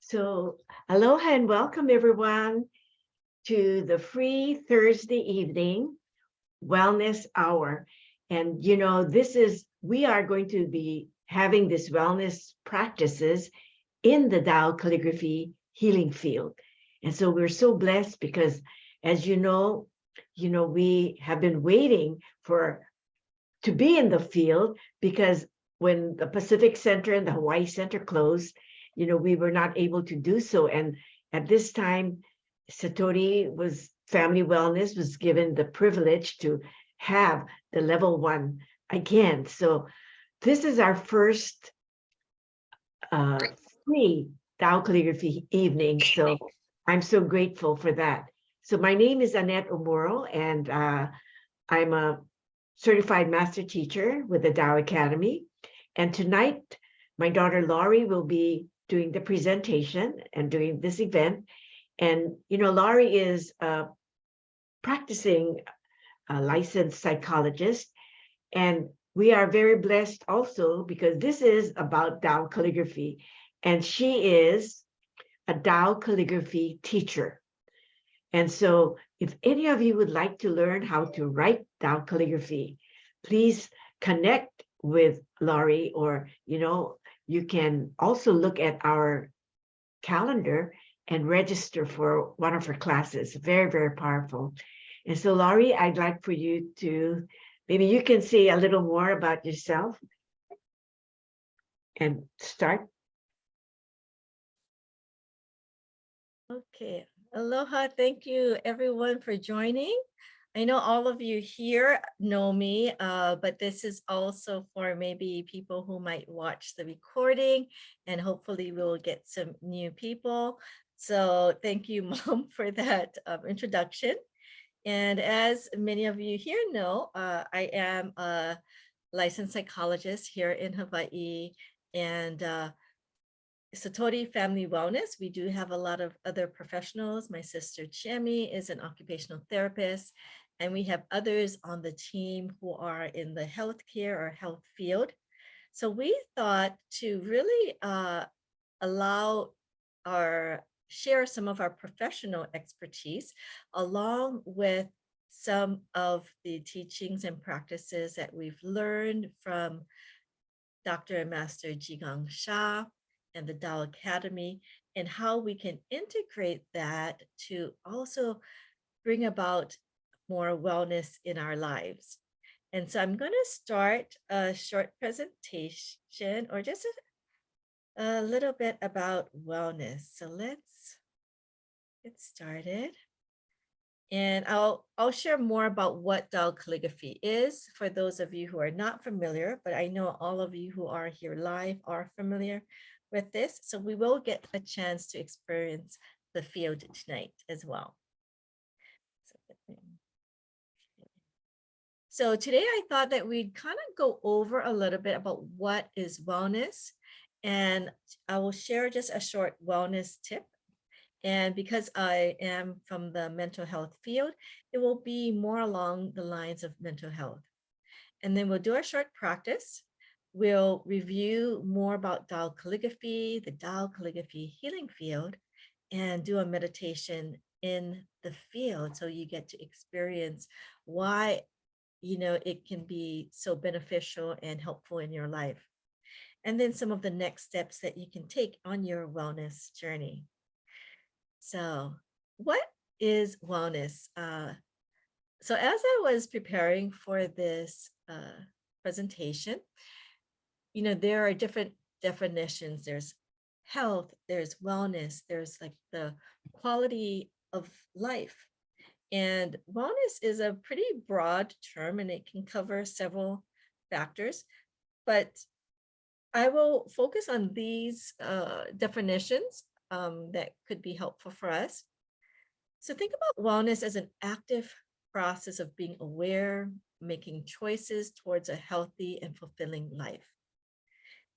So, aloha and welcome everyone to the free Thursday evening wellness hour. And we are going to be having this wellness practices in the Tao calligraphy healing field. And so we're so blessed because as we have been waiting for to be in the field because when the Pacific Center and the Hawaii Center closed, we were not able to do so. And at this time, Family Wellness was given the privilege to have the level 1 again. So this is our first free Tao calligraphy evening. So I'm so grateful for that. So my name is Annette Omuro, and I'm a certified master teacher with the Tao Academy. And tonight, my daughter Laurie will be doing the presentation and doing this event. And, Laurie is a practicing licensed psychologist. And we are very blessed also because this is about Tao calligraphy. And she is a Tao calligraphy teacher. And so if any of you would like to learn how to write Tao calligraphy, please connect with Laurie, or, you can also look at our calendar and register for one of her classes. Very, very powerful. And so, Laurie, I'd like for you to, maybe you can say a little more about yourself and start. Okay, aloha. Thank you everyone for joining. I know all of you here know me, but this is also for maybe people who might watch the recording, and hopefully we'll get some new people. So thank you, Mom, for that introduction. And as many of you here know, I am a licensed psychologist here in Hawaii, and Satori Family Wellness, we do have a lot of other professionals. My sister Chiemi is an occupational therapist, and we have others on the team who are in the healthcare or health field. So we thought to really allow our share some of our professional expertise along with some of the teachings and practices that we've learned from Dr. and Master Jigang Sha and the Tao Academy, and how we can integrate that to also bring about more wellness in our lives. And so I'm going to start a short presentation or just a little bit about wellness. So let's get started. And I'll share more about what Tao calligraphy is for those of you who are not familiar, but I know all of you who are here live are familiar with this. So we will get a chance to experience the field tonight as well. So today I thought that we'd kind of go over a little bit about what is wellness, and I will share just a short wellness tip. And because I am from the mental health field, it will be more along the lines of mental health. And then we'll do a short practice. We'll review more about Tao calligraphy, the Tao calligraphy healing field, and do a meditation in the field. So you get to experience why, it can be so beneficial and helpful in your life. And then some of the next steps that you can take on your wellness journey. So, what is wellness? So, as I was preparing for this presentation, there are different definitions. There's health, there's wellness, there's like the quality of life. And wellness is a pretty broad term and it can cover several factors. But I will focus on these definitions that could be helpful for us. So think about wellness as an active process of being aware, making choices towards a healthy and fulfilling life.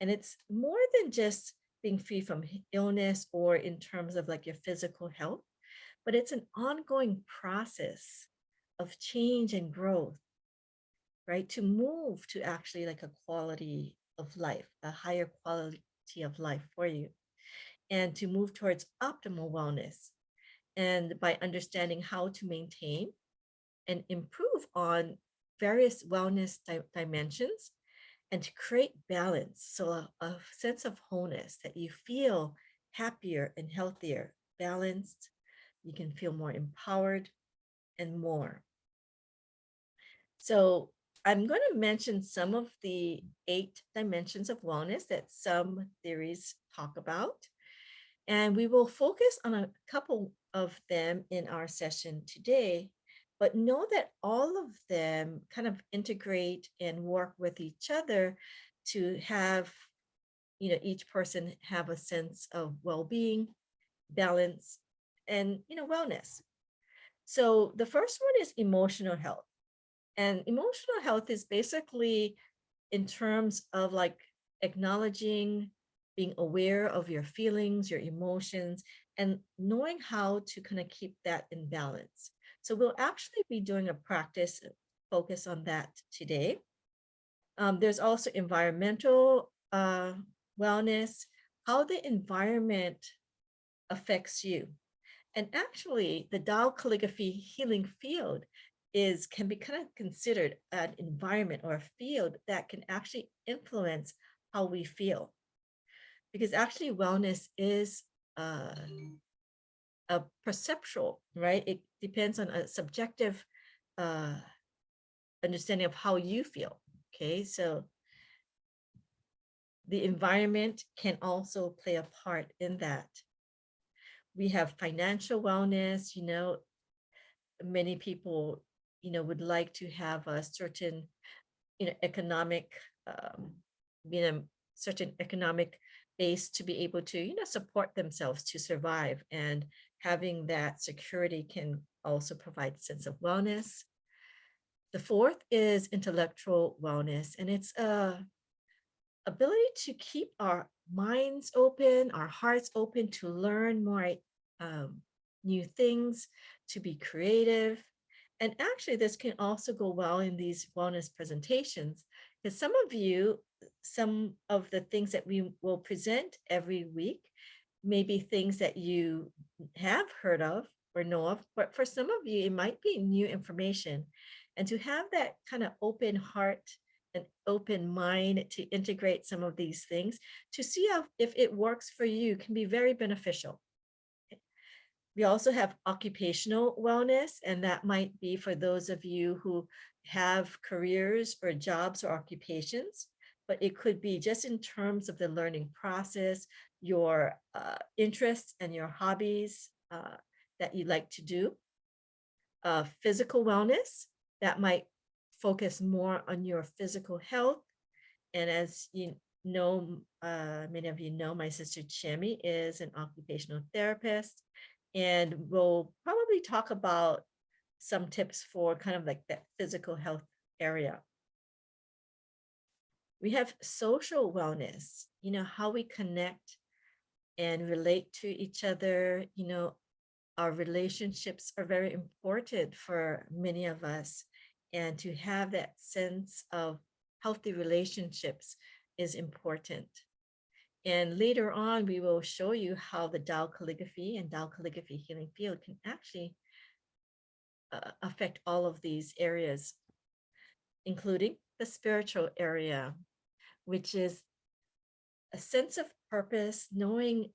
And it's more than just being free from illness or in terms of like your physical health, but it's an ongoing process of change and growth, right? To move to actually like a quality of life, a higher quality of life for you. and to move towards optimal wellness. And by understanding how to maintain and improve on various wellness dimensions and to create balance. So a sense of wholeness that you feel happier and healthier, balanced, you can feel more empowered and more. So I'm going to mention some of the 8 dimensions of wellness that some theories talk about. And we will focus on a couple of them in our session today, but know that all of them kind of integrate and work with each other to have, each person have a sense of well-being, balance, and, wellness. So the first one is emotional health. And emotional health is basically in terms of like acknowledging, being aware of your feelings, your emotions, and knowing how to kind of keep that in balance. So we'll actually be doing a practice focus on that today. There's also environmental wellness, how the environment affects you. And actually, the Tao Calligraphy healing field can be kind of considered an environment or a field that can actually influence how we feel. Because actually, wellness is a perceptual, right? It depends on a subjective uh, understanding of how you feel. Okay, so the environment can also play a part in that. We have financial wellness, many people, would like to have a certain, economic, certain economic base to be able to, support themselves to survive. And having that security can also provide a sense of wellness. The fourth is intellectual wellness, and it's a ability to keep our minds open, our hearts open to learn more new things, to be creative. And actually, this can also go well in these wellness presentations, because some of the things that we will present every week may be things that you have heard of or know of, but for some of you, it might be new information. And to have that kind of open heart an open mind to integrate some of these things to see if it works for you can be very beneficial. We also have occupational wellness, and that might be for those of you who have careers or jobs or occupations, but it could be just in terms of the learning process, your interests and your hobbies that you like to do. Physical wellness, that might focus more on your physical health. And as you know, many of you know, my sister Chiemi is an occupational therapist, and we'll probably talk about some tips for kind of like that physical health area. We have social wellness, how we connect and relate to each other. Our relationships are very important for many of us. And to have that sense of healthy relationships is important. And later on, we will show you how the Tao Calligraphy and Tao Calligraphy healing field can actually affect all of these areas, including the spiritual area, which is a sense of purpose, knowing,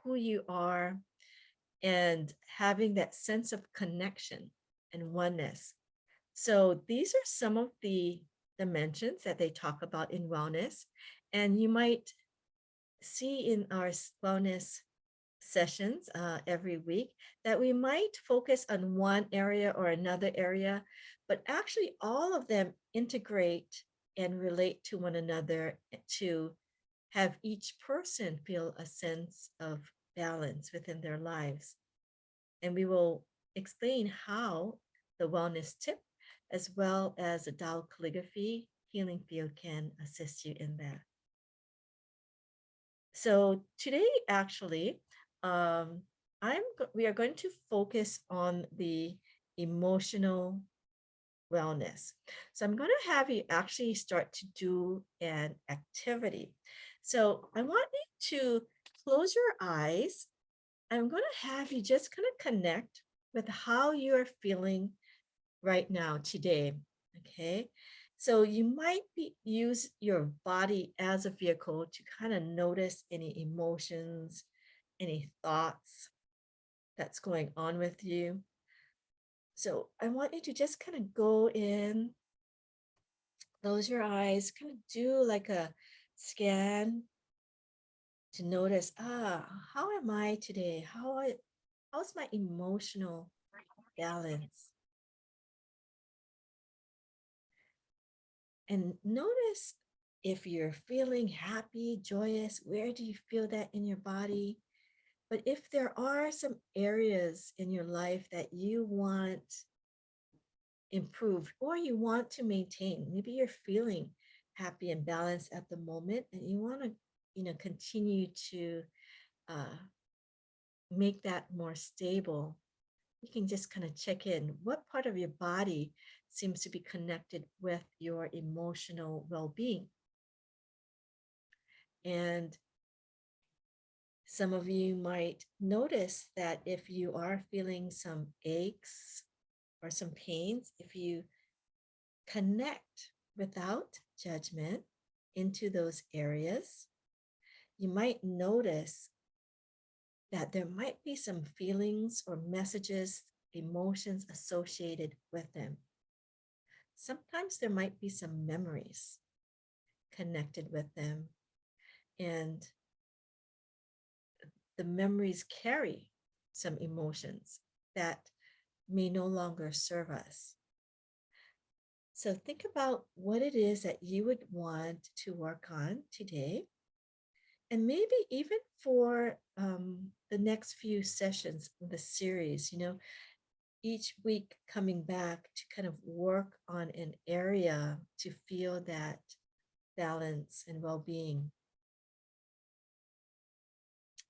who you are, and having that sense of connection and oneness. So these are some of the dimensions that they talk about in wellness. And you might see in our wellness sessions every week that we might focus on one area or another area, but actually all of them integrate and relate to one another to have each person feel a sense of balance within their lives. And we will explain how the wellness tip as well as the Tao Calligraphy healing field can assist you in that. So today, actually, we are going to focus on the emotional wellness. So I'm going to have you actually start to do an activity. So I want you to close your eyes. I'm going to have you just kind of connect with how you're feeling right now today. Okay. So you might use your body as a vehicle to kind of notice any emotions, any thoughts that's going on with you. So I want you to just kind of go in, close your eyes, kind of do like a scan to notice, how am I today? How's my emotional balance? And notice if you're feeling happy, joyous, where do you feel that in your body? But if there are some areas in your life that you want improved or you want to maintain, maybe you're feeling happy and balanced at the moment and you want to, continue to uh, make that more stable, you can just kind of check in. What part of your body seems to be connected with your emotional well-being? And some of you might notice that if you are feeling some aches or some pains, if you connect without judgment into those areas, you might notice that there might be some feelings or messages, emotions associated with them. Sometimes there might be some memories connected with them, and the memories carry some emotions that may no longer serve us. So think about what it is that you would want to work on today. And maybe even for the next few sessions in the series, each week coming back to kind of work on an area to feel that balance and well-being.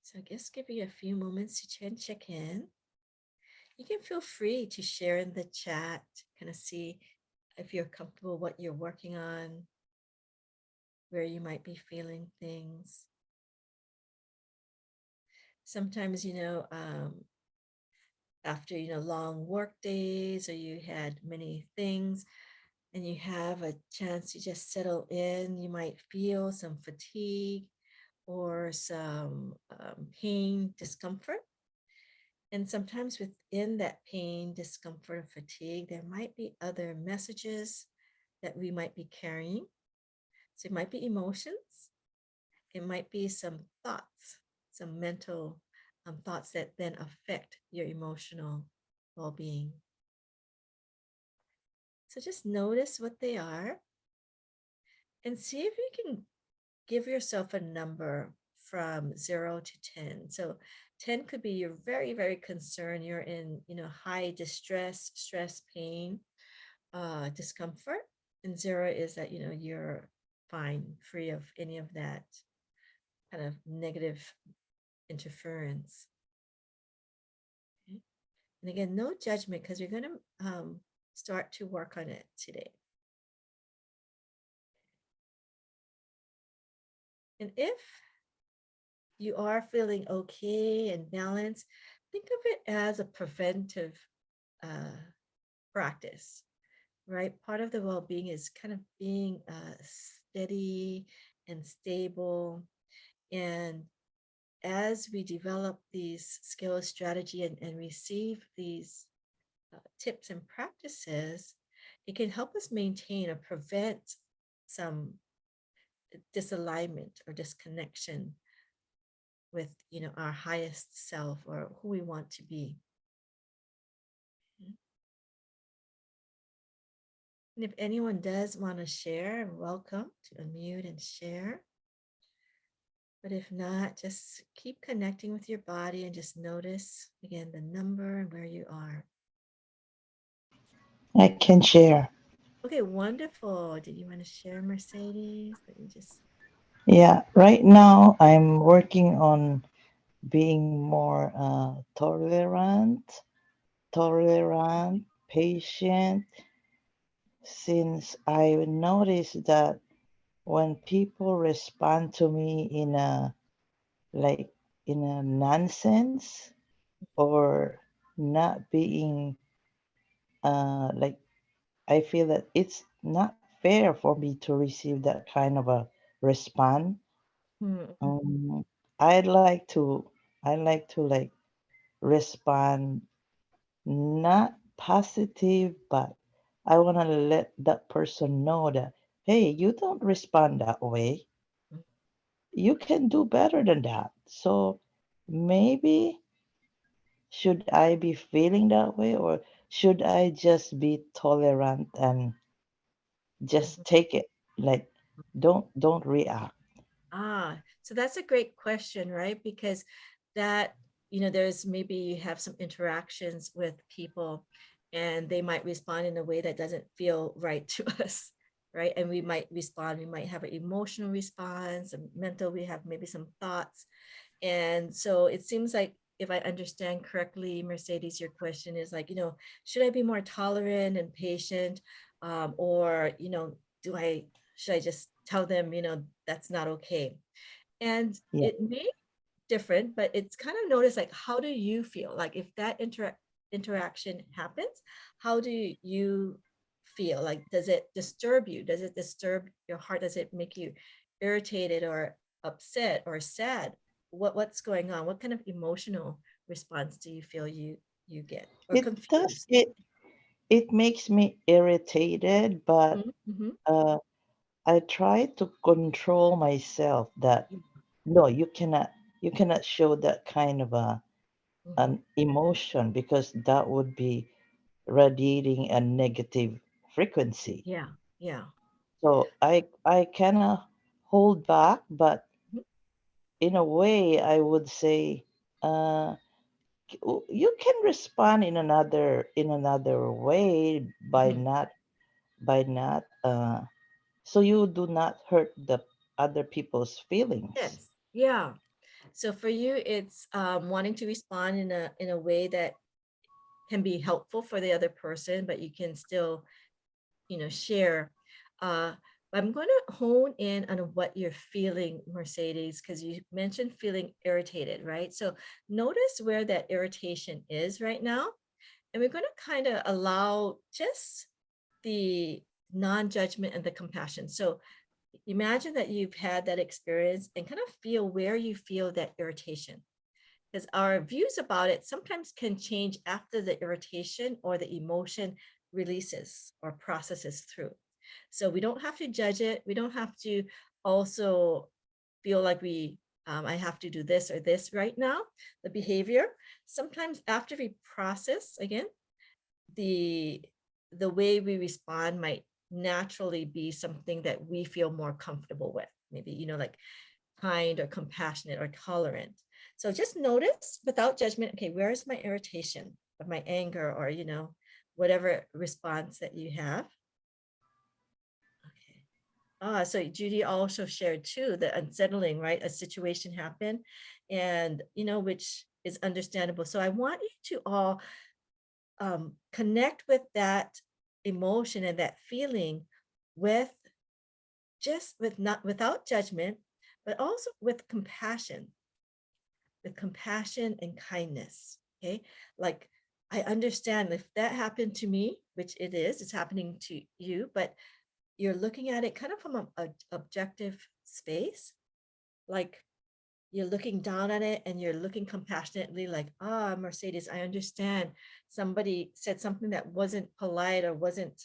So I guess give you a few moments to check in. You can feel free to share in the chat, kind of see if you're comfortable what you're working on, where you might be feeling things. Sometimes, after, long work days or you had many things and you have a chance to just settle in, you might feel some fatigue or some pain, discomfort. And sometimes within that pain, discomfort, or fatigue, there might be other messages that we might be carrying. So it might be emotions, it might be some thoughts, some mental thoughts that then affect your emotional well being. So just notice what they are and see if you can give yourself a number from 0 to 10. So 10 could be you're very, very concerned. You're in, high distress, stress, pain, discomfort. And 0 is that, you're fine, free of any of that kind of negative interference. Okay. And again, no judgment because you're going to start to work on it today. And if you are feeling okay and balanced, think of it as a preventive practice, right? Part of the well being is kind of being steady and stable. And as we develop these skills, strategy, and receive these tips and practices, it can help us maintain or prevent some disalignment or disconnection with our highest self or who we want to be. And if anyone does want to share, welcome to unmute and share. But if not, just keep connecting with your body and just notice again the number and where you are. I can share. Okay, wonderful. Did you want to share, Mercedes? Let me just. Yeah, right now I'm working on being more tolerant, patient, since I noticed that when people respond to me in a like in a nonsense or not being like I feel that it's not fair for me to receive that kind of a response. Mm, Um, I'd like to I like to like respond not positive, but I want to let that person know that hey, you don't respond that way. mm, You can do better than that. So maybe should I be feeling that way or should I just be tolerant and just mhm. take it? Like don't react. So that's a great question, right? Because that, there's maybe you have some interactions with people and they might respond in a way that doesn't feel right to us, right? And we might respond, we might have an emotional response, a mental, we have maybe some thoughts. And so it seems like if I understand correctly, Mercedes, your question is like, should I be more tolerant and patient? Or, do I should I just tell them, that's not okay? And Yeah. it may be different, but it's kind of notice like, how do you feel? Like if that interaction happens, how do you feel? Like, does it disturb you? Does it disturb your heart? Does it make you irritated or upset or sad? What's going on? What kind of emotional response do you feel you get or It does confused? it makes me irritated, but Mm-hmm. uh I try to control myself that no, you cannot show that kind of Mm-hmm. an emotion because that would be radiating a negative frequency. Yeah, yeah. So I cannot hold back, but Mhm. in a way I would say uh you can respond in another way Mhm. by not so you do not hurt the other people's feelings. Yes. Yeah. So for you, it's wanting to respond in a way that can be helpful for the other person, but you can still, share. Uh, I'm going to hone in on what you're feeling, Mercedes, because you mentioned feeling irritated, right? So notice where that irritation is right now, and we're going to kind of allow just the non-judgment and the compassion. So imagine that you've had that experience and kind of feel where you feel that irritation, because our views about it sometimes can change after the irritation or the emotion releases or processes through. So we don't have to judge it. We don't have to also feel like I have to do this or this right now, the behavior. Sometimes after we process again, the the way we respond might naturally be something that we feel more comfortable with. Maybe, like kind or compassionate or tolerant. So just notice without judgment, okay, where is my irritation or my anger or, whatever response that you have. Okay. So Judy also shared too the unsettling, right? A situation happened and, which is understandable. So I want you to all connect with that emotion and that feeling with just with not without judgment, but also with compassion and kindness. Okay. Like I understand if that happened to me, which it is, it's happening to you, but you're looking at it kind of from a objective space. Like you're looking down on it and you're looking compassionately, like, Mercedes, I understand somebody said something that wasn't polite or wasn't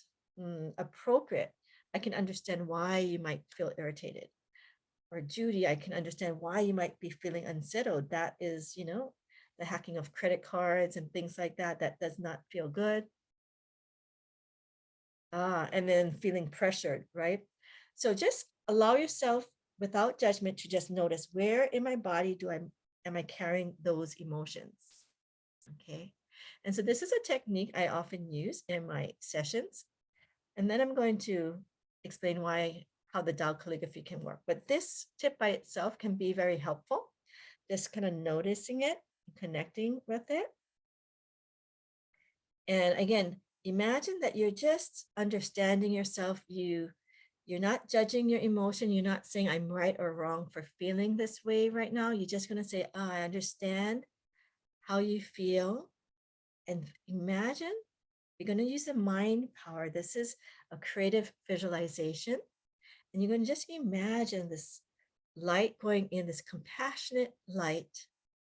appropriate. I can understand why you might feel irritated. Or Judy, I can understand why you might be feeling unsettled. That is, the hacking of credit cards and things like that. That does not feel good. And then feeling pressured, right? So just allow yourself without judgment to just notice where in my body am I carrying those emotions? Okay. And so this is a technique I often use in my sessions. And then I'm going to explain how the Tao calligraphy can work. But this tip by itself can be very helpful. Just kind of noticing it, connecting with it. And again, imagine that you're just understanding yourself. You You're not judging your emotion. You're not saying I'm right or wrong for feeling this way right now. You're just going to say, oh, I understand how you feel. And imagine you're going to use the mind power. This is a creative visualization. And you're going to just imagine this light going in, this compassionate light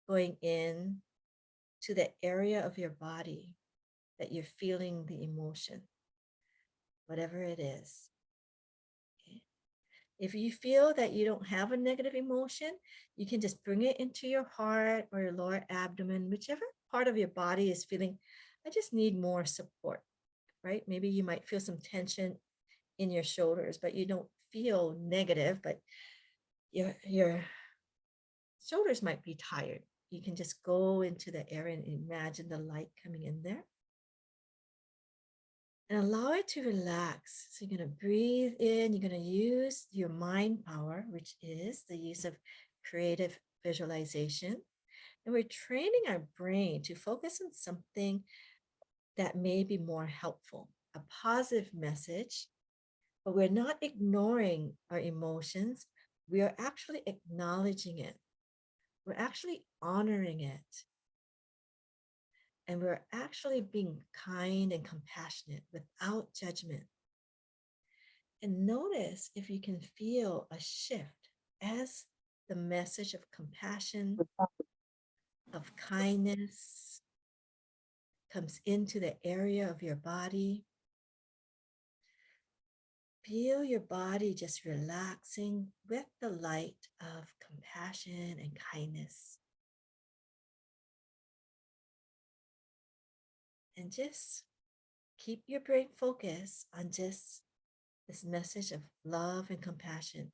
going in to the area of your body that you're feeling the emotion, whatever it is. Okay. If you feel that you don't have a negative emotion, you can just bring it into your heart or your lower abdomen, whichever part of your body is feeling, I just need more support, right? Maybe you might feel some tension in your shoulders, but you don't feel negative, but your shoulders might be tired. You can just go into the area and imagine the light coming in there. And allow it to relax. So you're going to breathe in, you're going to use your mind power, which is the use of creative visualization. And we're training our brain to focus on something that may be more helpful, a positive message, but we're not ignoring our emotions. We are actually acknowledging it. We're actually honoring it. And we're actually being kind and compassionate without judgment. And notice if you can feel a shift as the message of compassion, of kindness comes into the area of your body. Feel your body just relaxing with the light of compassion and kindness. And just keep your brain focused on just this message of love and compassion.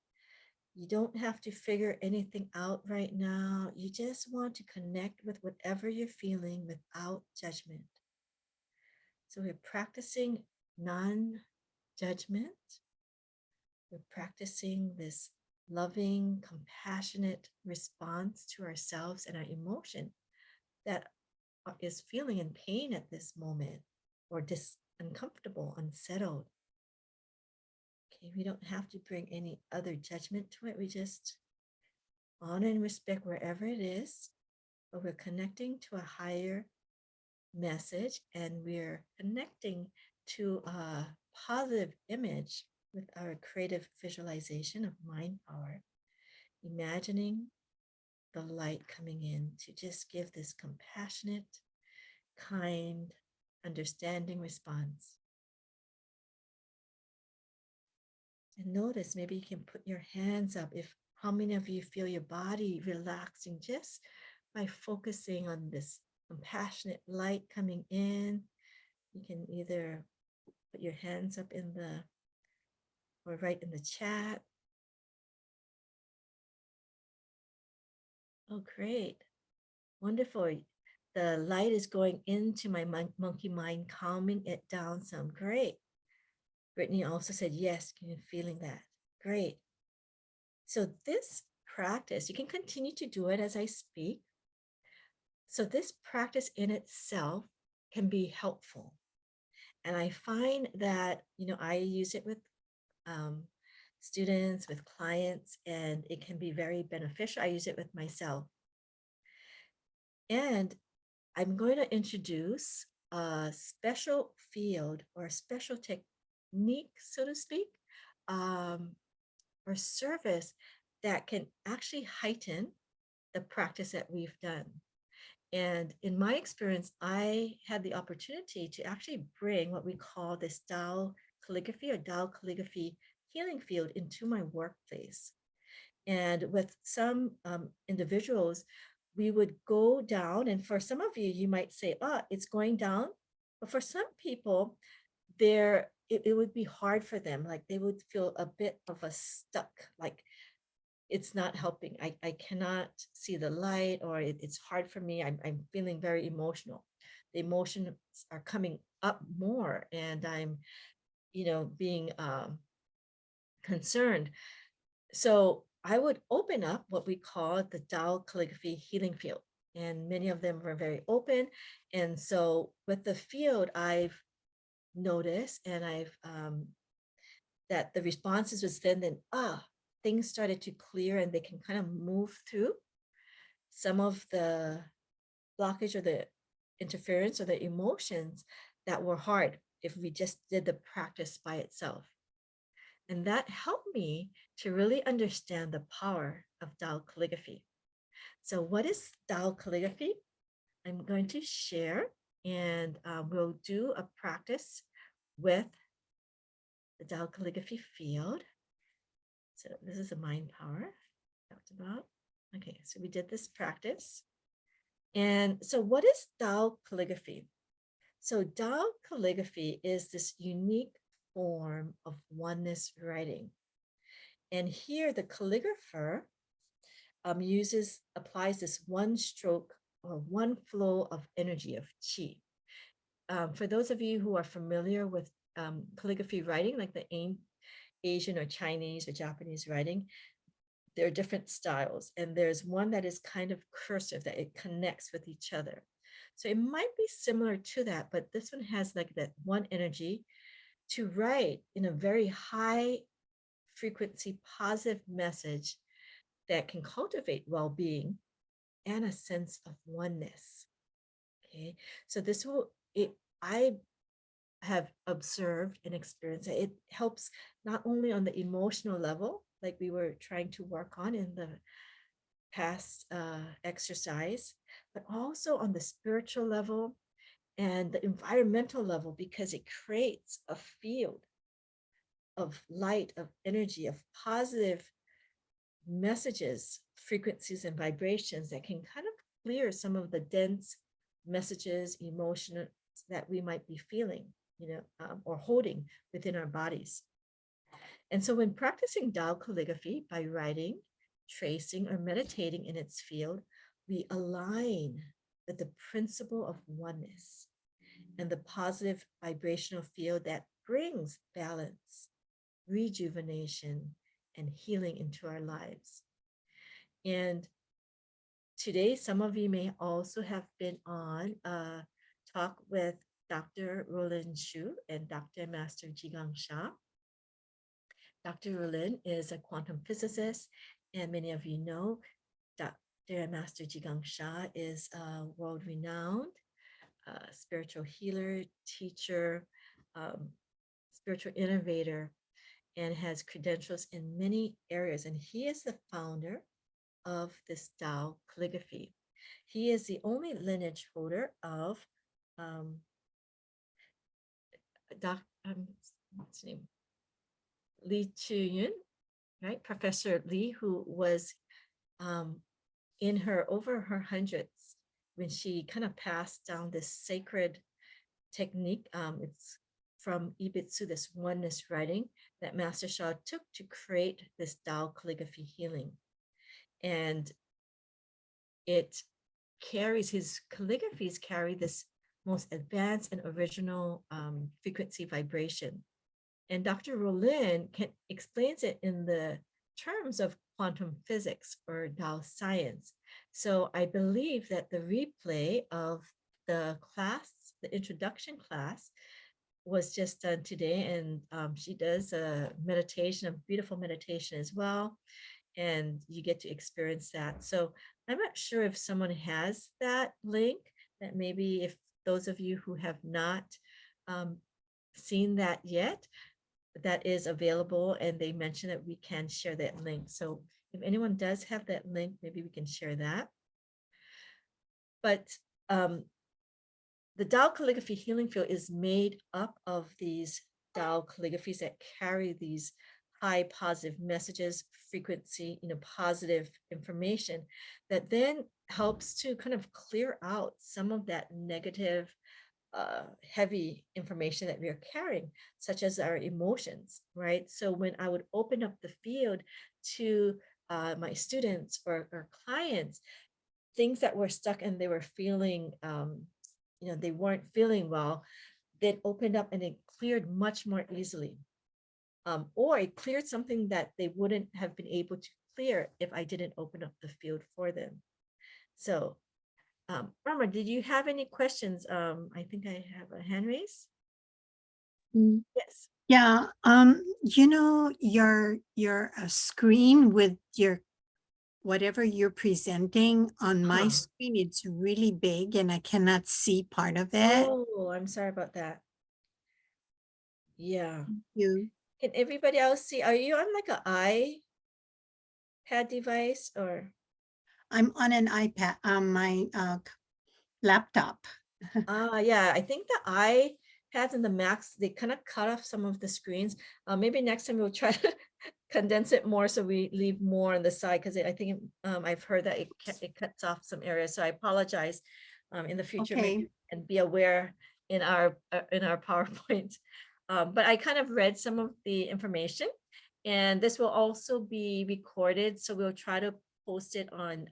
You don't have to figure anything out right now. You just want to connect with whatever you're feeling without judgment. So we're practicing non-judgment. We're practicing this loving, compassionate response to ourselves and our emotion that is feeling in pain at this moment or uncomfortable, unsettled. Okay, we don't have to bring any other judgment to it. We just honor and respect wherever it is, but we're connecting to a higher message and we're connecting to a positive image with our creative visualization of mind power, imagining the light coming in to just give this compassionate, kind, understanding response. And notice, maybe you can put your hands up if how many of you feel your body relaxing just by focusing on this compassionate light coming in. You can either put your hands up in the or write in the chat. Oh, great. Wonderful. The light is going into my monkey mind, calming it down some. Great. Brittany also said, yes, can you feeling that? Great. So this practice, you can continue to do it as I speak. So this practice in itself can be helpful. And I find that, I use it with students, with clients, and it can be very beneficial. I use it with myself. And I'm going to introduce a special field or a special technique, so to speak, or service that can actually heighten the practice that we've done. And in my experience, I had the opportunity to actually bring what we call this Tao calligraphy or Tao calligraphy healing field into my workplace. And with some individuals, we would go down, and for some of you, you might say, oh, it's going down. But for some people, it would be hard for them. Like they would feel a bit of a stuck, like it's not helping. I cannot see the light, or it's hard for me. I'm feeling very emotional. The emotions are coming up more, and I'm, being concerned. So I would open up what we call the Tao calligraphy healing field, and many of them were very open. And so with the field, I've noticed, and I've that the responses was then things started to clear and they can kind of move through some of the blockage or the interference or the emotions that were hard if we just did the practice by itself. And that helped me to really understand the power of Tao calligraphy. So what is Tao calligraphy? I'm going to share, and we'll do a practice with the Tao calligraphy field. So this is a mind power talked about. Okay, so we did this practice. And so what is Tao calligraphy? So Tao calligraphy is this unique form of oneness writing. And here the calligrapher applies this one stroke or one flow of energy of qi. For those of you who are familiar with calligraphy writing, like the Asian or Chinese or Japanese writing, there are different styles. And there's one that is kind of cursive, that it connects with each other. So it might be similar to that, but this one has like that one energy to write in a very high frequency, positive message that can cultivate well-being and a sense of oneness. Okay, so I have observed and experienced that it helps not only on the emotional level, like we were trying to work on in the past exercise, but also on the spiritual level and the environmental level, because it creates a field of light, of energy, of positive messages, frequencies, and vibrations that can kind of clear some of the dense messages, emotions that we might be feeling, or holding within our bodies. And so when practicing Tao calligraphy by writing, tracing, or meditating in its field, we align with the principle of oneness and the positive vibrational field that brings balance, rejuvenation, and healing into our lives. And today, some of you may also have been on a talk with Dr. Roland Shu and Dr. Master Jigang Sha. Dr. Roland is a quantum physicist, and many of you know Dr. Master Jigang Sha is a world-renowned spiritual healer, teacher, spiritual innovator, and has credentials in many areas. And he is the founder of this Tao calligraphy. He is the only lineage holder of what's his name? Li Chiyun, right? Professor Li, who was in over her hundreds when she kind of passed down this sacred technique. It's from Ibitsu, this oneness writing that Master Sha took to create this Tao calligraphy healing. And his calligraphies carry this most advanced and original frequency vibration. And Dr. Roland explains it in the terms of quantum physics or Tao science. So I believe that the replay of the class, the introduction class, was just done today. And she does a meditation, a beautiful meditation as well. And you get to experience that. So I'm not sure if someone has that link, that maybe if those of you who have not seen that yet, that is available, and they mentioned that we can share that link. So if anyone does have that link, maybe we can share that. But the Tao calligraphy healing field is made up of these Tao calligraphies that carry these high positive messages, frequency, positive information that then helps to kind of clear out some of that negative, heavy information that we are carrying, such as our emotions, right? So when I would open up the field to my students or clients, things that were stuck and they were feeling, they weren't feeling well, that opened up and it cleared much more easily. Or it cleared something that they wouldn't have been able to clear if I didn't open up the field for them. So, Rama, did you have any questions? I think I have a hand raise. Mm. Yes. Yeah, you know, your screen with your whatever you're presenting on my Uh-huh. screen, it's really big and I cannot see part of it. Oh, I'm sorry about that. Yeah. You, Can everybody else see? Are you on like an iPad device or? I'm on an iPad on my laptop. Yeah, I think the iPads and the Macs, they kind of cut off some of the screens. Maybe next time we'll try to condense it more so we leave more on the side because I think I've heard that it cuts off some areas. So I apologize in the future Okay. maybe and be aware in our PowerPoint. But I kind of read some of the information and this will also be recorded. So we'll try to post it on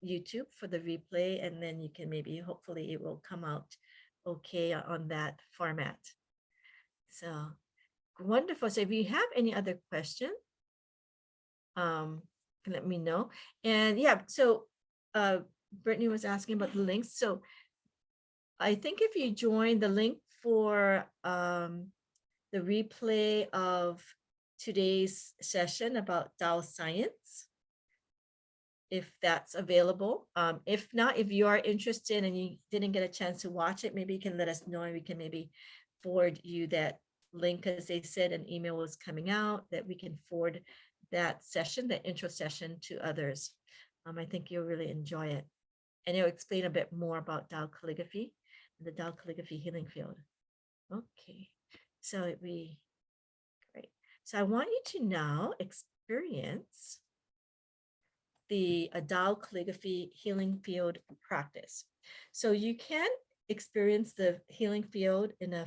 YouTube for the replay, and then you can maybe, hopefully it will come out okay on that format. So wonderful. So if you have any other question, can let me know. And yeah, so Brittany was asking about the links. So I think if you join the link for the replay of today's session about Tao science, if that's available. If not, if you are interested and you didn't get a chance to watch it, maybe you can let us know and we can maybe forward you that link, as they said an email was coming out that we can forward that session, the intro session, to others. I think you'll really enjoy it. And it'll explain a bit more about Tao calligraphy, the Tao calligraphy healing field. Okay, so great. So I want you to now experience the Tao calligraphy healing field practice. So you can experience the healing field in a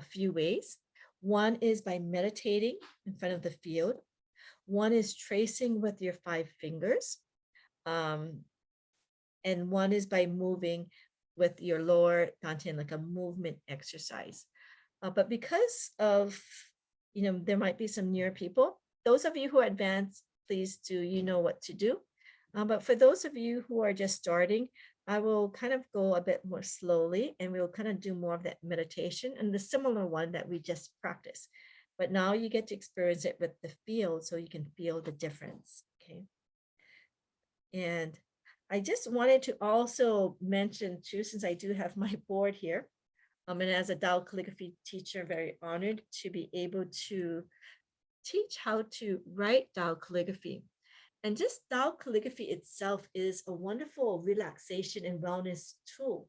few ways. One is by meditating in front of the field. One is tracing with your 5 fingers. And one is by moving with your lower dantian, like a movement exercise. But because of, there might be some newer people, those of you who are advanced, please do, you know what to do. But for those of you who are just starting, I will kind of go a bit more slowly and we'll kind of do more of that meditation and the similar one that we just practiced. But now you get to experience it with the field so you can feel the difference, okay? And I just wanted to also mention too, since I do have my board here, and as a Tao calligraphy teacher, very honored to be able to teach how to write Tao calligraphy. And just Tao calligraphy itself is a wonderful relaxation and wellness tool.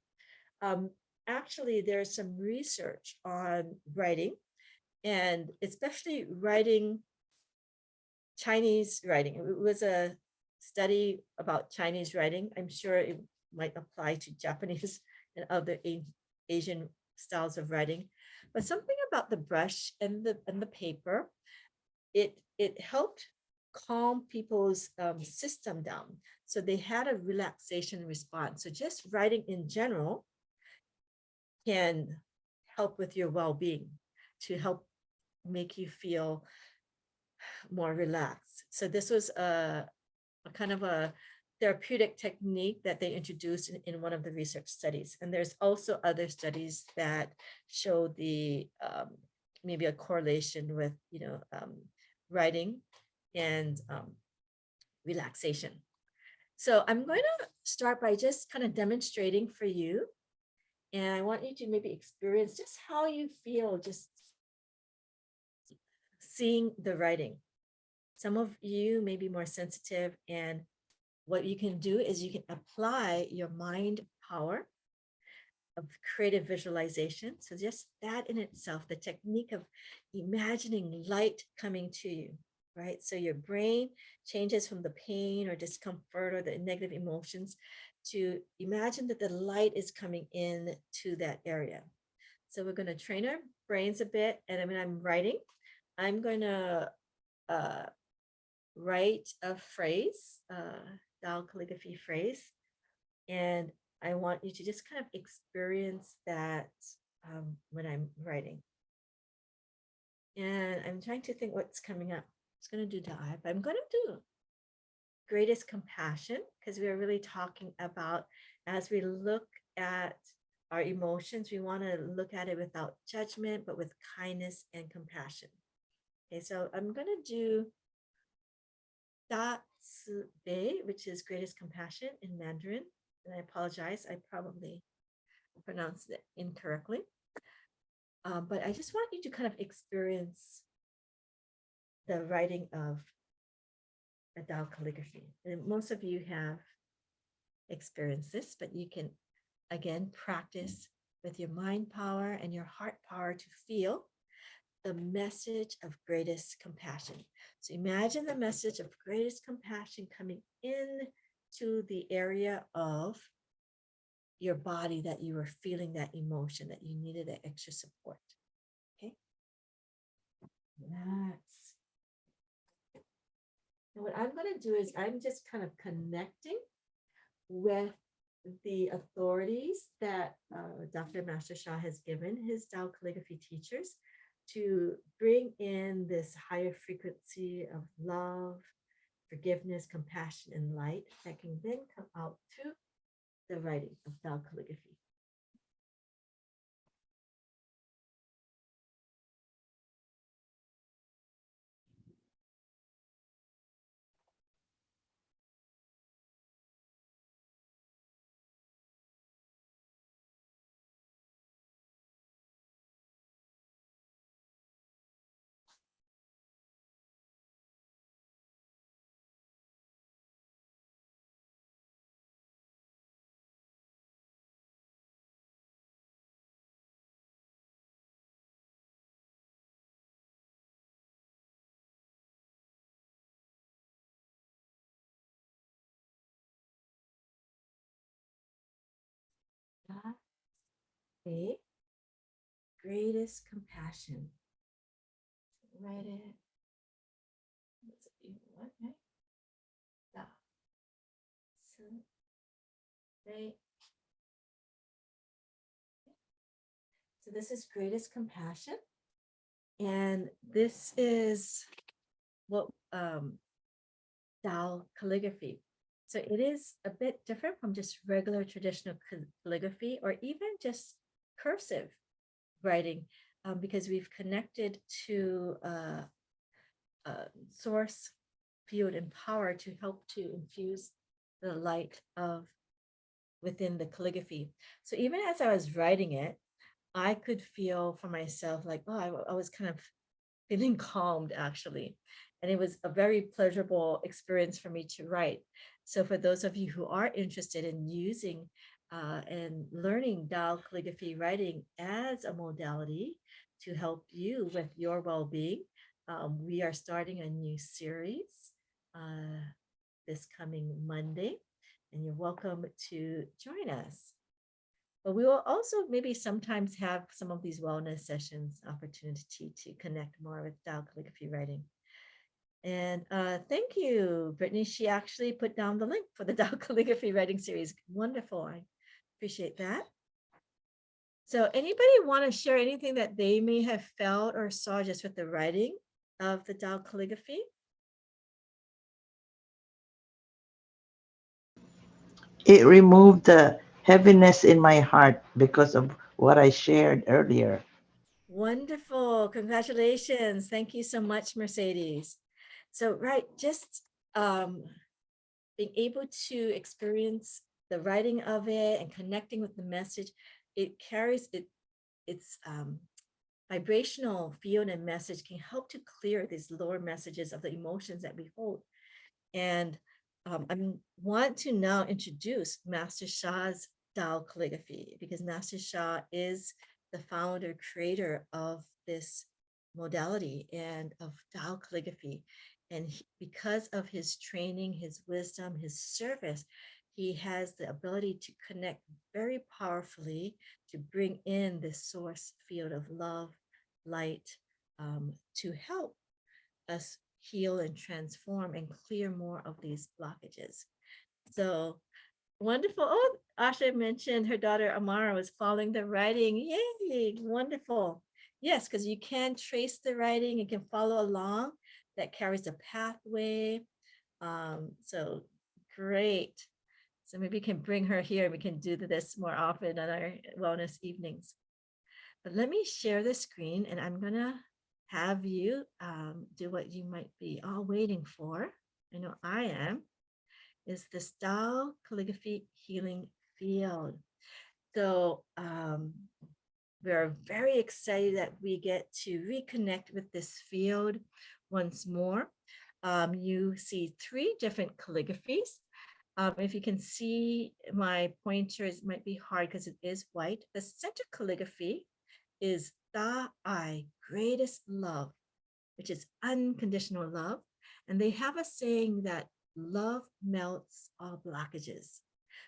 Actually, there's some research on writing, and especially writing Chinese writing. It was a study about Chinese writing. I'm sure it might apply to Japanese and other Asian styles of writing, but something about the brush and the paper, it helped calm people's system down. So they had a relaxation response. So just writing in general can help with your well-being, to help make you feel more relaxed. So this was a kind of a therapeutic technique that they introduced in one of the research studies. And there's also other studies that show the maybe a correlation with writing and relaxation. So I'm going to start by just kind of demonstrating for you. And I want you to maybe experience just how you feel just seeing the writing. Some of you may be more sensitive, and what you can do is you can apply your mind power of creative visualization. So just that in itself, the technique of imagining light coming to you, right? So your brain changes from the pain or discomfort or the negative emotions to imagine that the light is coming in to that area. So we're going to train our brains a bit. And when I'm writing, I'm going to write a phrase, Tao calligraphy phrase, and I want you to just kind of experience that when I'm writing. And I'm trying to think what's coming up. I was going to do Tao, but I'm going to do greatest compassion, because we are really talking about, as we look at our emotions, we want to look at it without judgment, but with kindness and compassion. Okay, so I'm going to do Da Ci Bei, which is greatest compassion in Mandarin. And I apologize, I probably pronounced it incorrectly. But I just want you to kind of experience the writing of a Tao calligraphy. And most of you have experienced this, but you can again practice with your mind power and your heart power to feel the message of greatest compassion. So imagine the message of greatest compassion coming in to the area of your body that you were feeling that emotion, that you needed that extra support. Okay. Relax. And what I'm going to do is I'm just kind of connecting with the authorities that Dr. Master Sha has given his Tao calligraphy teachers to bring in this higher frequency of love, forgiveness, compassion, and light that can then come out to the writing of Tao calligraphy. Okay. Greatest compassion. Write it. What's it? What? Right? Da. Ci Bei. So this is greatest compassion. And this is what Tao calligraphy. So it is a bit different from just regular traditional calligraphy or even just cursive writing, because we've connected to source, field, and power to help to infuse the light of within the calligraphy. So even as I was writing it, I could feel for myself like, oh, I was kind of feeling calmed actually. And it was a very pleasurable experience for me to write. So for those of you who are interested in using and learning Tao calligraphy writing as a modality to help you with your well-being, we are starting a new series this coming Monday, and you're welcome to join us. But we will also maybe sometimes have some of these wellness sessions opportunity to connect more with Tao calligraphy writing. And thank you, Brittany. She actually put down the link for the Tao calligraphy writing series. Wonderful. I appreciate that. So anybody want to share anything that they may have felt or saw just with the writing of the Tao calligraphy? It removed the heaviness in my heart because of what I shared earlier. Wonderful. Congratulations. Thank you so much, Mercedes. So, right, just being able to experience the writing of it and connecting with the message, it carries its vibrational field and message can help to clear these lower messages of the emotions that we hold. And I want to now introduce Master Sha's Tao calligraphy, because Master Sha is the founder, creator of this modality and of Tao calligraphy. And because of his training, his wisdom, his service, he has the ability to connect very powerfully to bring in this source field of love, light, to help us heal and transform and clear more of these blockages. So wonderful. Oh, Asha mentioned her daughter Amara was following the writing. Yay, wonderful. Yes, because you can trace the writing, you can follow along. That carries a pathway. So great. So maybe we can bring her here. We can do this more often on our wellness evenings. But let me share the screen, and I'm gonna have you do what you might be all waiting for. I know I am, is the Tao Calligraphy Healing Field. So we're very excited that we get to reconnect with this field once more. You see 3 different calligraphies. If you can see my pointers, it might be hard because it is white. The center calligraphy is Da I, greatest love, which is unconditional love. And they have a saying that love melts all blockages.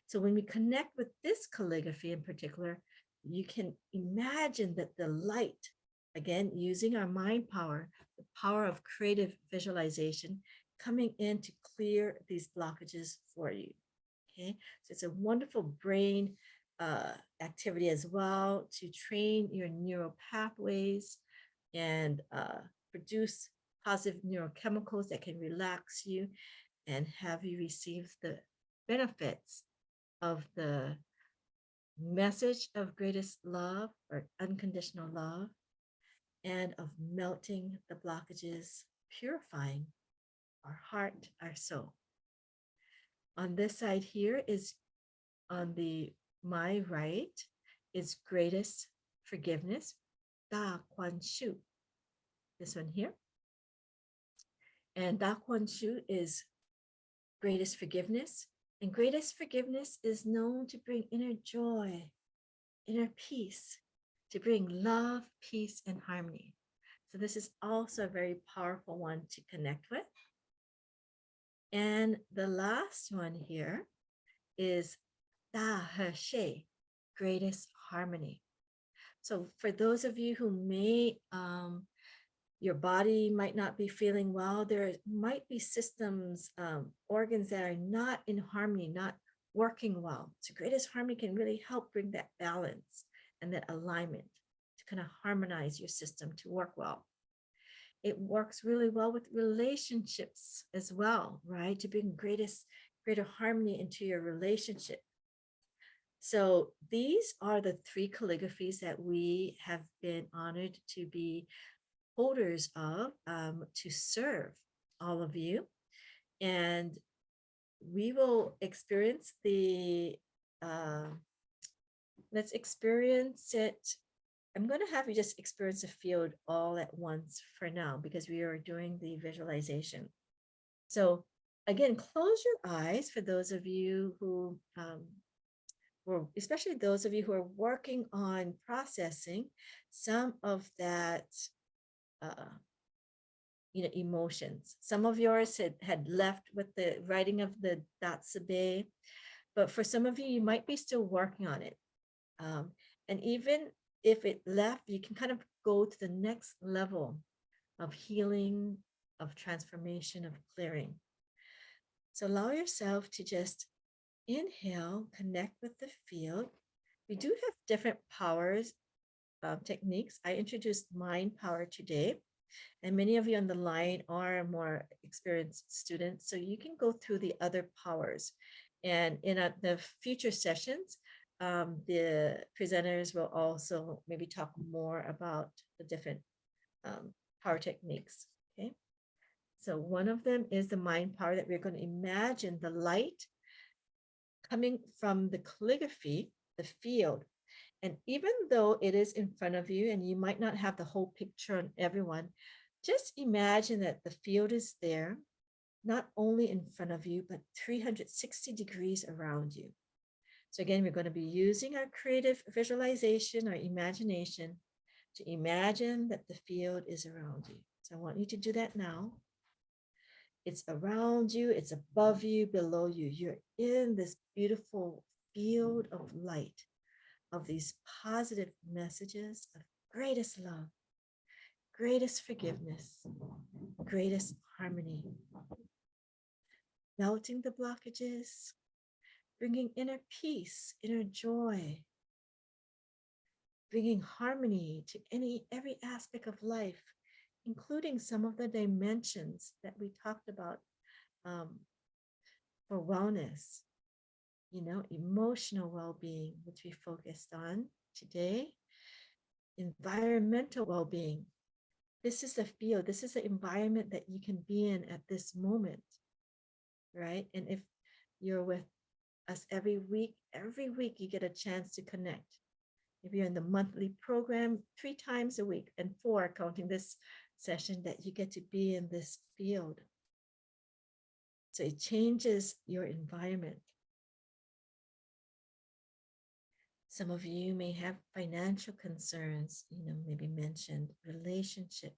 So when we connect with this calligraphy in particular, you can imagine that the light, again, using our mind power, the power of creative visualization, coming in to clear these blockages for you. Okay, so it's a wonderful brain activity as well to train your neural pathways and produce positive neurochemicals that can relax you and have you receive the benefits of the message of greatest love or unconditional love and of melting the blockages, purifying our heart, our soul. On this side here is on my right is greatest forgiveness, Da Quan Shu. This one here. And Da Quan Shu is greatest forgiveness. And greatest forgiveness is known to bring inner joy, inner peace, to bring love, peace, and harmony. So this is also a very powerful one to connect with. And the last one here is Da He She, greatest harmony. So for those of you who may, your body might not be feeling well, there might be systems, organs that are not in harmony, not working well. So greatest harmony can really help bring that balance and that alignment to kind of harmonize your system to work well. It works really well with relationships as well, right? To bring greater harmony into your relationship. So these are the 3 calligraphies that we have been honored to be holders of, to serve all of you. And we will experience let's experience it. I'm going to have you just experience the field all at once for now, because we are doing the visualization. So again, close your eyes for those of you who, especially those of you who are working on processing some of that, emotions. Some of yours had left with the writing of the Datsabe, but for some of you, you might be still working on it. And even if it left, you can kind of go to the next level of healing, of transformation, of clearing. So allow yourself to just inhale, connect with the field. We do have different powers, techniques. I introduced mind power today, and many of you on the line are more experienced students, so you can go through the other powers. And in the future sessions, the presenters will also maybe talk more about the different power techniques, okay? So one of them is the mind power, that we're going to imagine the light coming from the calligraphy, the field. And even though it is in front of you and you might not have the whole picture on everyone, just imagine that the field is there, not only in front of you, but 360 degrees around you. So again, we're going to be using our creative visualization, our imagination, to imagine that the field is around you. So I want you to do that now. It's around you, it's above you, below you. You're in this beautiful field of light, of these positive messages of greatest love, greatest forgiveness, greatest harmony. Melting the blockages, bringing inner peace, inner joy, bringing harmony to every aspect of life, including some of the dimensions that we talked about for wellness, emotional well-being, which we focused on today, environmental well-being, This is the field, this is the environment that you can be in at this moment, right? And if you're with us every week you get a chance to connect. If you're in the monthly program, 3 times a week, and 4 counting this session, that you get to be in this field. So it changes your environment. Some of you may have financial concerns, maybe mentioned relationship,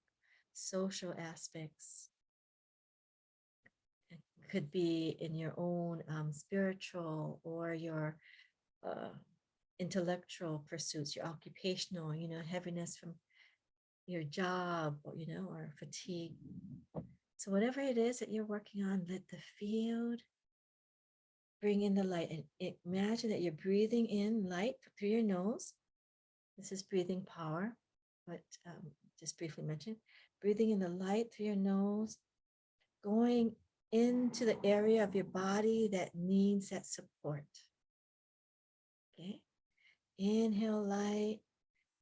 social aspects. It could be in your own spiritual or your intellectual pursuits, your occupational, heaviness from your job, or fatigue. So whatever it is that you're working on, let the field bring in the light, and imagine that you're breathing in light through your nose. This is breathing power, but just briefly mentioned, breathing in the light through your nose, going into the area of your body that needs that support. Okay, inhale light,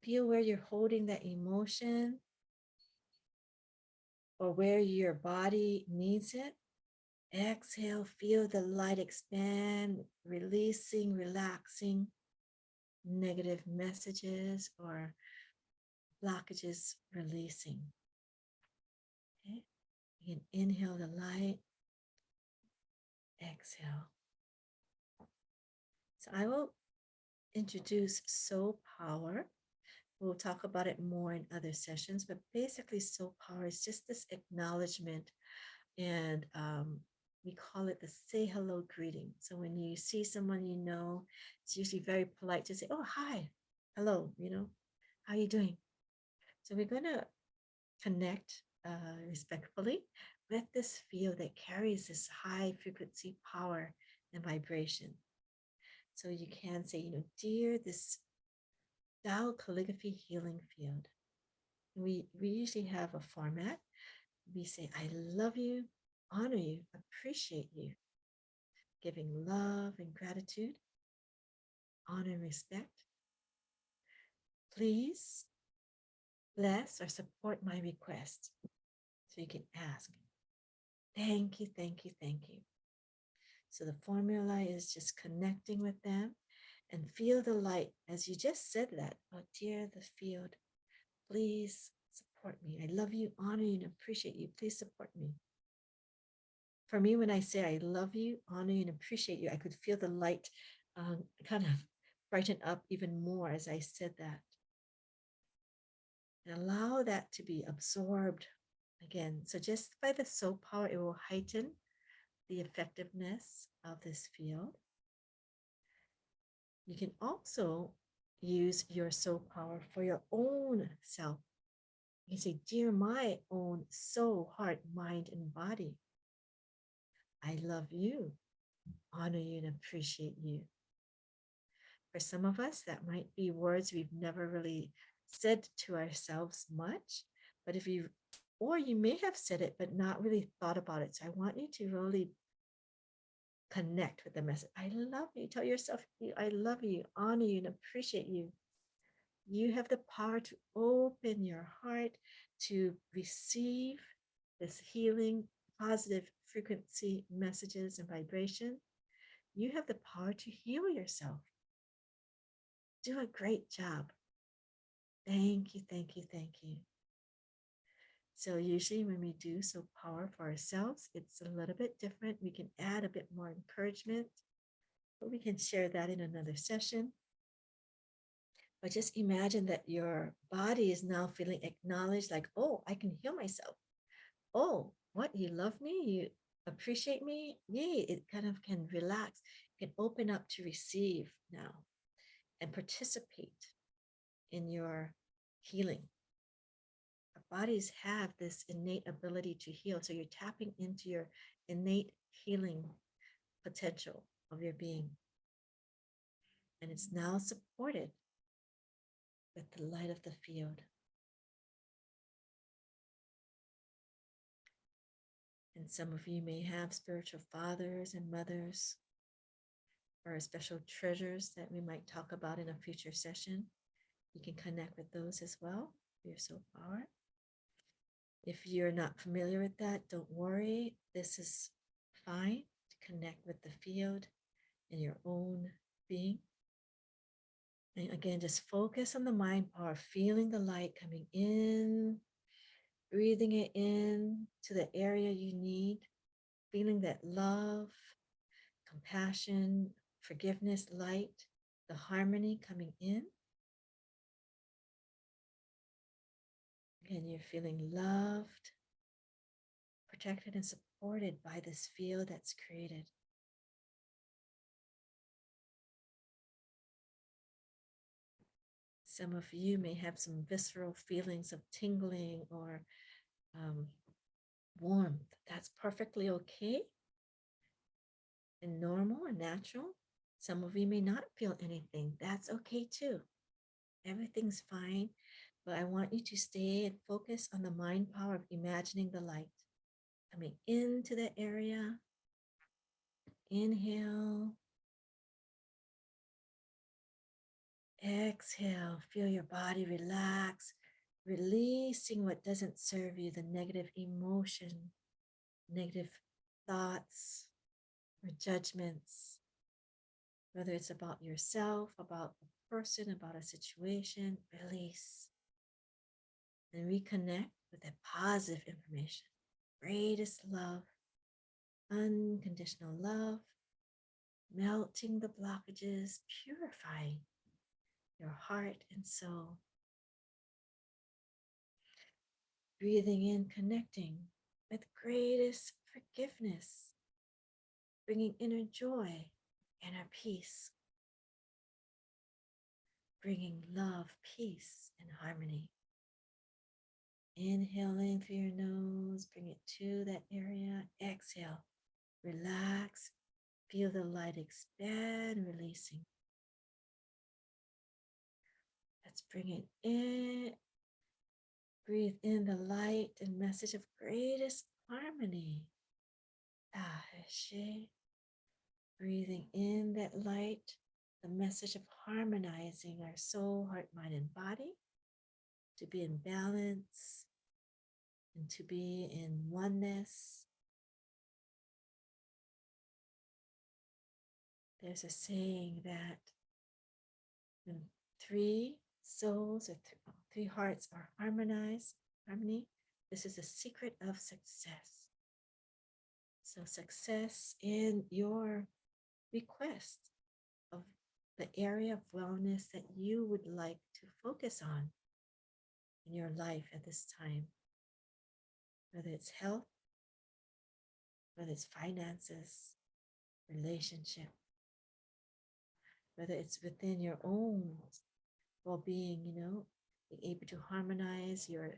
feel where you're holding that emotion or where your body needs it. Exhale, feel the light expand, releasing, relaxing negative messages or blockages, releasing. Okay, you can inhale the light, exhale. So I will introduce soul power. We'll talk about it more in other sessions, but basically soul power is just this acknowledgement, and we call it the say hello greeting. So when you see someone it's usually very polite to say, oh, hi, hello, how are you doing? So we're going to connect respectfully with this field that carries this high frequency power and vibration. So you can say, dear, this Tao Calligraphy healing field. We usually have a format. We say, I love you, honor you, appreciate you, giving love and gratitude, honor and respect. Please bless or support my request. So you can ask, thank you, thank you, thank you. So the formula is just connecting with them and feel the light as you just said that. Oh, dear, the field, please support me. I love you, honor you, and appreciate you. Please support me. For me, when I say I love you, honor you, and appreciate you, I could feel the light kind of brighten up even more as I said that. And allow that to be absorbed again. So just by the soul power, it will heighten the effectiveness of this field. You can also use your soul power for your own self. You can say, dear my own soul, heart, mind, and body. I love you, honor you, and appreciate you. For some of us, that might be words we've never really said to ourselves much, but you may have said it, but not really thought about it. So I want you to really connect with the message. I love you. Tell yourself, I love you, honor you, and appreciate you. You have the power to open your heart to receive this healing, positive frequency messages and vibration. You have the power to heal yourself. Do a great job. Thank you, thank you, thank you. So usually when we do soul power for ourselves, it's a little bit different. We can add a bit more encouragement, but we can share that in another session. But just imagine that your body is now feeling acknowledged, like, oh, I can heal myself. Oh, what, you love me? You appreciate me? Yay, it kind of can relax, can open up to receive now and participate in your healing. Our bodies have this innate ability to heal. So you're tapping into your innate healing potential of your being. And it's now supported with the light of the field. And some of you may have spiritual fathers and mothers or special treasures that we might talk about in a future session. You can connect with those as well, your soul power. If you're not familiar with that, don't worry. This is fine to connect with the field in your own being. And again, just focus on the mind power, feeling the light coming in, breathing it in to the area you need, feeling that love, compassion, forgiveness, light, the harmony coming in. Again, you're feeling loved, protected, and supported by this field that's created. Some of you may have some visceral feelings of tingling or warmth. That's perfectly okay and normal and natural. Some of you may not feel anything. That's okay too. Everything's fine. But I want you to stay and focus on the mind power of imagining the light coming into the area. Inhale. Exhale. Feel your body relax, releasing what doesn't serve you, the negative emotion, negative thoughts or judgments, whether it's about yourself, about a person, about a situation. Release and reconnect with that positive information. Greatest love, unconditional love, melting the blockages, purifying your heart and soul. Breathing in, connecting with greatest forgiveness, bringing inner joy, inner peace, bringing love, peace, and harmony. Inhaling through your nose, bring it to that area. Exhale, relax, feel the light expand, releasing. Let's bring it in. Breathe in the light and message of greatest harmony. Breathing in that light, the message of harmonizing our soul, heart, mind, and body to be in balance and to be in oneness. There's a saying that when three souls or three hearts are harmony, this is a secret of success. So success in your request of the area of wellness that you would like to focus on in your life at this time, whether it's health, whether it's finances, relationship, whether it's within your own well-being, being able to harmonize your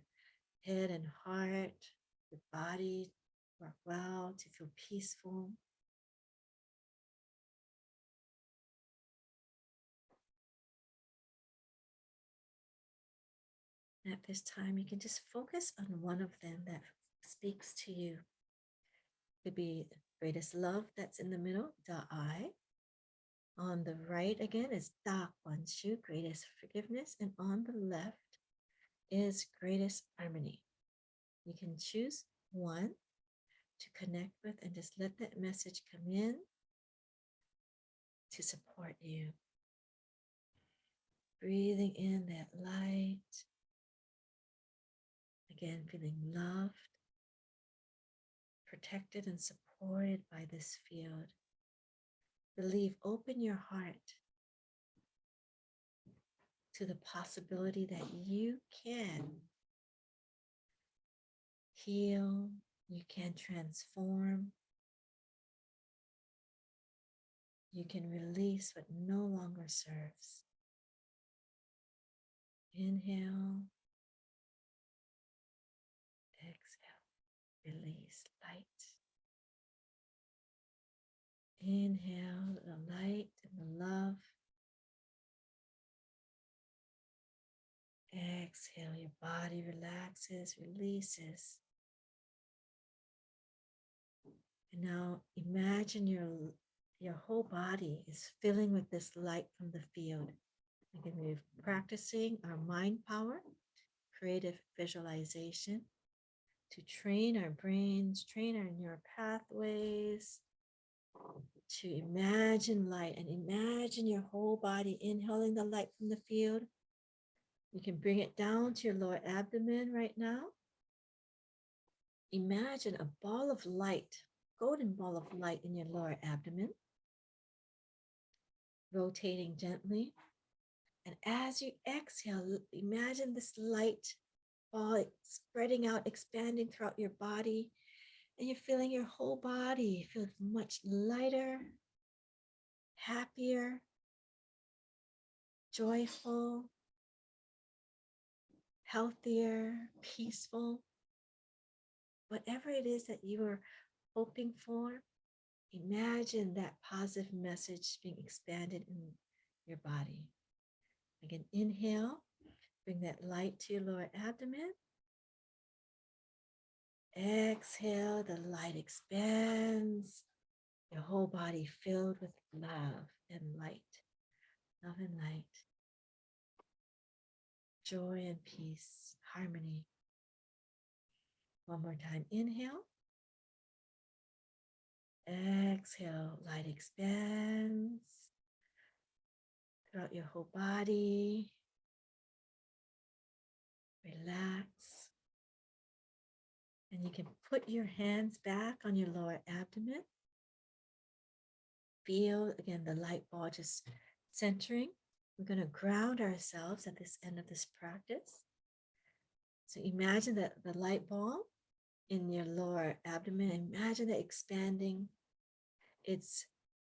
head and heart, your body, work well, to feel peaceful. And at this time, you can just focus on one of them that speaks to you. It could be the greatest love that's in the middle, Da-I. On the right, again, is Da-Quan-Shu, greatest forgiveness. And on the left is greatest harmony. You can choose one to connect with and just let that message come in to support you. Breathing in that light. Again, feeling loved, protected, and supported by this field. Believe, open your heart to the possibility that you can heal, you can transform, you can release what no longer serves. Inhale, exhale, release light. Inhale the light and the love. Exhale, your body relaxes, releases. And now imagine your whole body is filling with this light from the field. Again, we're practicing our mind power, creative visualization, to train our brains, train our neural pathways, to imagine light and imagine your whole body inhaling the light from the field. You can bring it down to your lower abdomen right now. Imagine a ball of light, golden ball of light in your lower abdomen, rotating gently. And as you exhale, imagine this light ball spreading out, expanding throughout your body. And you're feeling your whole body feels much lighter, happier, joyful, healthier, peaceful. Whatever it is that you are hoping for, imagine that positive message being expanded in your body. Again, inhale, bring that light to your lower abdomen. Exhale, the light expands, your whole body filled with love and light. Love and light. Joy and peace, harmony. One more time, inhale. Exhale, light expands throughout your whole body. Relax. And you can put your hands back on your lower abdomen. Feel, again, the light ball just centering. We're going to ground ourselves at this end of this practice. So imagine that the light ball in your lower abdomen, imagine it expanding. It's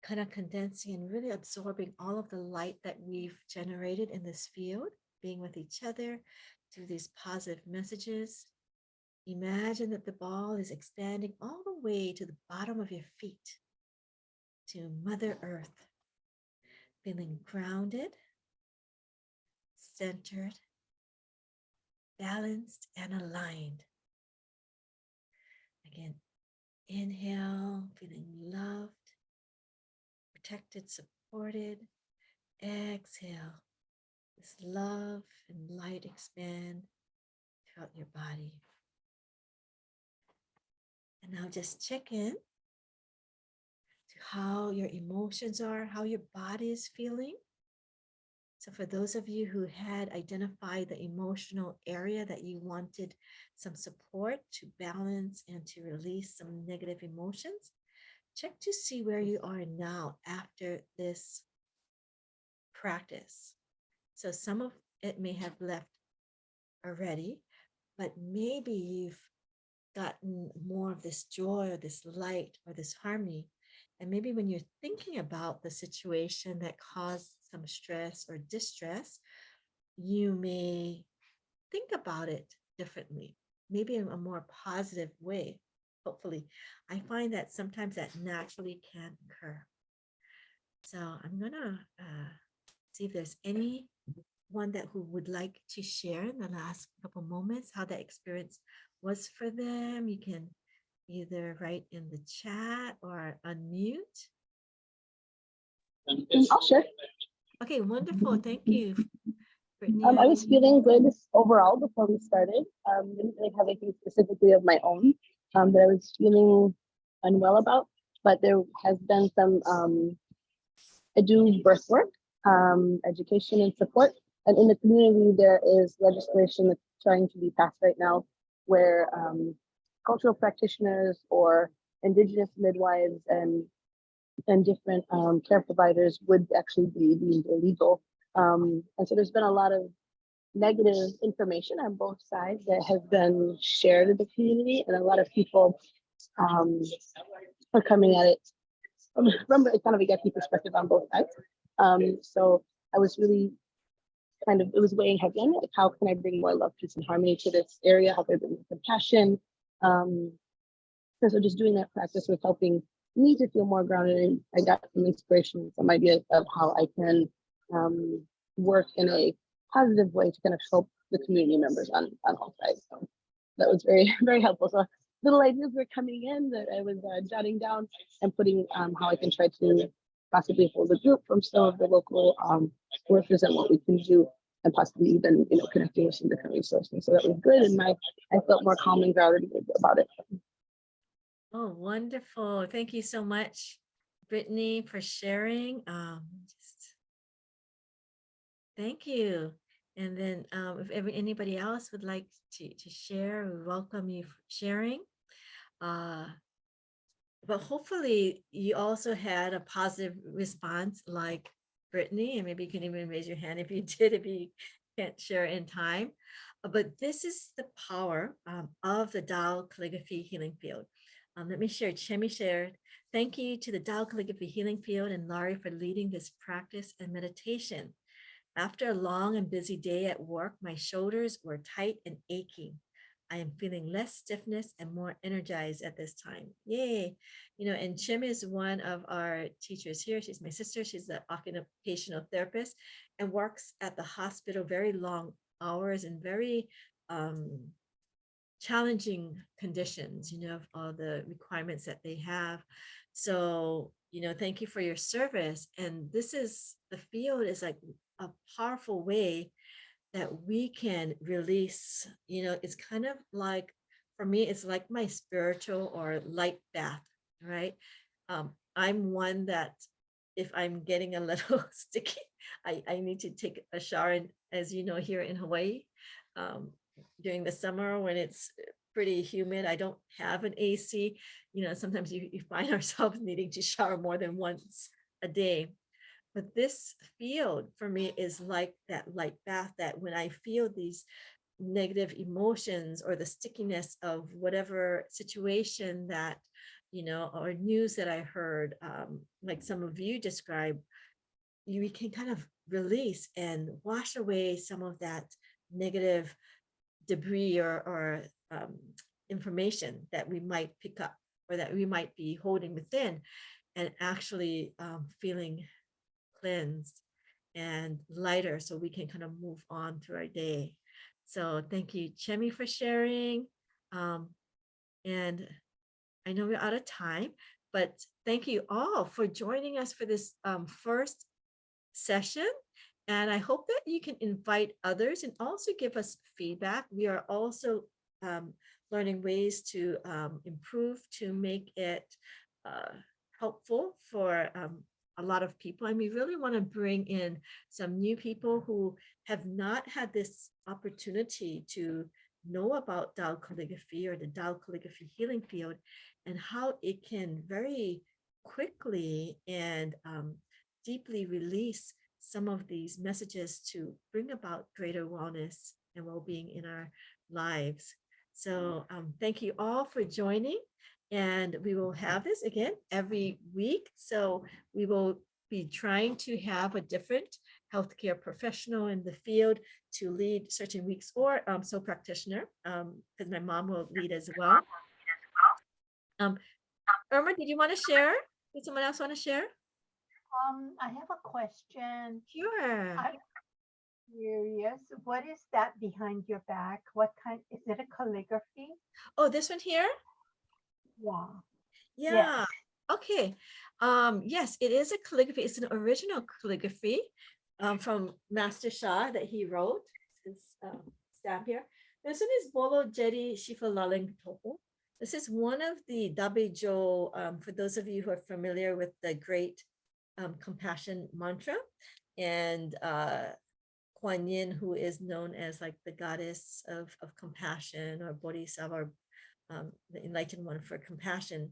kind of condensing and really absorbing all of the light that we've generated in this field, being with each other through these positive messages. Imagine that the ball is expanding all the way to the bottom of your feet, to Mother Earth, feeling grounded, centered, balanced, and aligned. Again, inhale, feeling loved, protected, supported. Exhale, this love and light expand throughout your body. And now just check in to how your emotions are, how your body is feeling. So for those of you who had identified the emotional area that you wanted some support to balance and to release some negative emotions, check to see where you are now after this practice. So some of it may have left already, but maybe you've gotten more of this joy or this light or this harmony. And maybe when you're thinking about the situation that caused some stress or distress, you may think about it differently, maybe in a more positive way. Hopefully, I find that sometimes that naturally can occur. So I'm gonna see if there's anyone who would like to share in the last couple moments how that experience was for them. You can either write in the chat or unmute. I'll share. Okay, wonderful. Thank you, Brittany. I was feeling good overall before we started. Didn't really have anything specifically of my own that I was feeling unwell about, but there has been some I do birth work, education and support. And in the community, there is legislation that's trying to be passed right now where cultural practitioners or indigenous midwives and different care providers would actually be deemed illegal. And so there's been a lot of negative information on both sides that has been shared in the community, and a lot of people are coming at it from kind of a yucky perspective on both sides. So I was really it was weighing heavy on me, like how can I bring more love, peace, and harmony to this area? How can I bring more compassion? And so just doing that practice was helping me to feel more grounded, and I got some inspiration, some ideas of how I can work in a positive way to kind of help the community members on all sides. So that was very, very helpful. So little ideas were coming in that I was jotting down and putting how I can try to possibly hold a group from some of the local workers and what we can do and possibly even, connecting with some different resources. So that was good. And I felt more calm and grounded about it. Oh, wonderful. Thank you so much, Brittany, for sharing. Thank you. And then if anybody else would like to share, we welcome you for sharing. But hopefully you also had a positive response like Brittany, and maybe you can even raise your hand if you did, if you can't share in time. But this is the power of the Tao Calligraphy Healing Field. Let me share. Chiemi shared, thank you to the Tao Calligraphy Healing Field and Laurie for leading this practice and meditation. After a long and busy day at work, my shoulders were tight and aching. I am feeling less stiffness and more energized at this time. Yay. And Chiemi is one of our teachers here. She's my sister. She's an occupational therapist and works at the hospital very long hours and very challenging conditions, of all the requirements that they have. So, thank you for your service. And the field is like a powerful way that we can release, it's kind of like, for me, it's like my spiritual or light bath, right? I'm one that if I'm getting a little sticky, I need to take a shower. And as you know, here in Hawaii, during the summer when it's pretty humid, I don't have an AC. Sometimes you find ourselves needing to shower more than once a day. But this field for me is like that light bath, that when I feel these negative emotions or the stickiness of whatever situation that, or news that I heard, like some of you described, we can kind of release and wash away some of that negative debris or information that we might pick up or that we might be holding within, and actually feeling cleansed and lighter so we can kind of move on through our day. So thank you, Chiemi, for sharing. And I know we're out of time, but thank you all for joining us for this first session. And I hope that you can invite others and also give us feedback. We are also learning ways to improve, to make it helpful for a lot of people. And we really want to bring in some new people who have not had this opportunity to know about Tao calligraphy or the Tao calligraphy healing field, and how it can very quickly and deeply release some of these messages to bring about greater wellness and well-being in our lives. So thank you all for joining. And we will have this again every week. So we will be trying to have a different healthcare professional in the field to lead certain weeks, or sole practitioner, because my mom will lead as well. Irma, did you want to share? Did someone else want to share? I have a question. Sure. I'm curious. What is that behind your back? What kind? Is it a calligraphy? Oh, this one here? Yeah. Yeah. Yes. Okay. Yes, it is a calligraphy. It's an original calligraphy from Master Shah that he wrote. His stamp here. This one is Bolo Jedi Shifa Laleng Topo. This is one of the Dabejo, for those of you who are familiar with the great compassion mantra, and Kuan Yin, who is known as like the goddess of compassion, or Bodhisattva, or the enlightened one for compassion.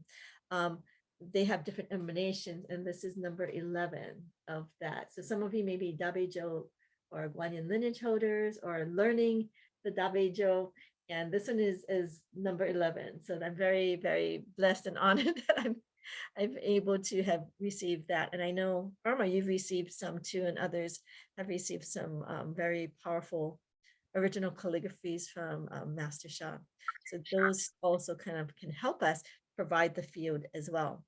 They have different emanations, and this is number 11 of that. So some of you may be Dabejo or Guanyin lineage holders or learning the Dabejo, and this one is number 11. So I'm very, very blessed and honored that I'm able to have received that. And I know, Irma, you've received some too, and others have received some very powerful original calligraphies from Master Shah. So those also kind of can help us provide the field as well.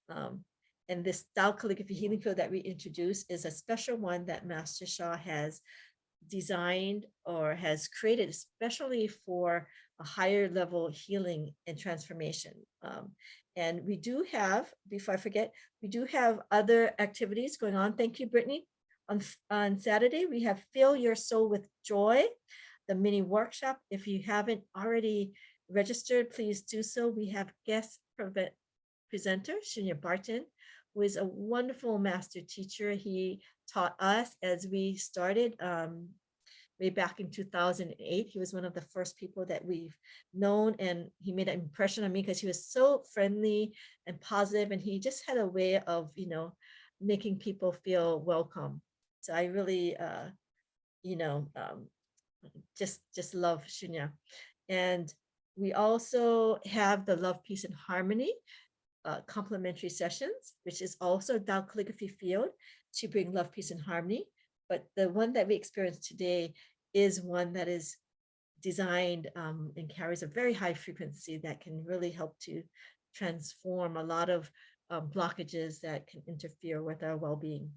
And this Tao calligraphy healing field that we introduce is a special one that Master Shah has designed or has created especially for a higher level healing and transformation. And we do have, before I forget, we do have other activities going on. Thank you, Brittany. On Saturday, we have Fill Your Soul with Joy, the mini workshop. If you haven't already registered, please do so. We have guest presenter, Shunya Barton, who is a wonderful master teacher. He taught us as we started way back in 2008. He was one of the first people that we've known, and he made an impression on me because he was so friendly and positive, and he just had a way of, making people feel welcome. So I really, just love Shunya. And we also have the Love, Peace, and Harmony complimentary sessions, which is also Tao Calligraphy field to bring love, peace, and harmony. But the one that we experienced today is one that is designed and carries a very high frequency that can really help to transform a lot of blockages that can interfere with our well-being.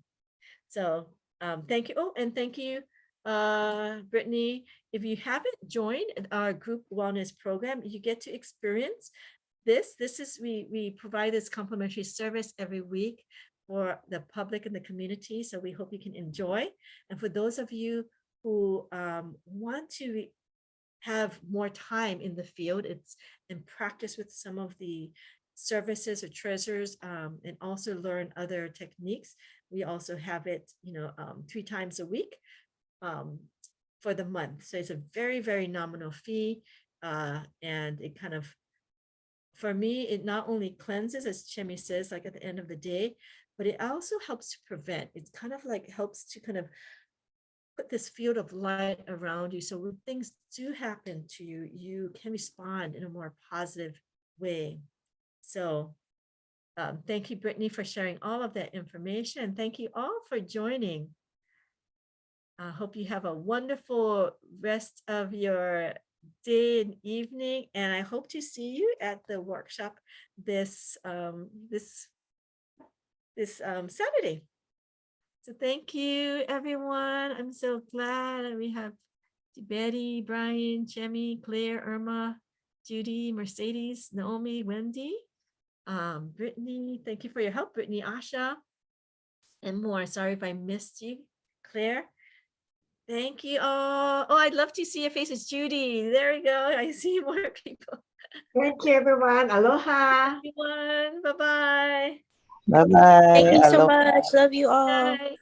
So thank you. Oh, and thank you, Brittany. If you haven't joined our group wellness program, you get to experience this. We provide this complimentary service every week for the public and the community. So we hope you can enjoy. And for those of you who want to have more time in the field, and practice with some of the services or treasures, and also learn other techniques, we also have it 3 times a week for the month. So it's a very, very nominal fee, and it kind of, for me, it not only cleanses, as Chiemi says, like at the end of the day, but it also helps to prevent. It's kind of like helps to kind of put this field of light around you. So when things do happen to you, you can respond in a more positive way. So thank you, Brittany, for sharing all of that information. And thank you all for joining. I hope you have a wonderful rest of your day and evening, and I hope to see you at the workshop this Saturday. So thank you, everyone. I'm so glad we have Betty, Brian, Chiemi, Claire, Irma, Judy, Mercedes, Naomi, Wendy, Brittany. Thank you for your help, Brittany, Asha, and more. Sorry if I missed you, Claire. Thank you all. Oh, I'd love to see your faces. Judy, there we go. I see more people. Thank you, everyone. Aloha. Everyone, bye-bye. Bye-bye. Thank you so Aloha. much. Love you all. Bye.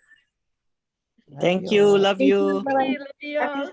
Love Thank you. all. Love Thank you. you. Bye-bye. Love you all.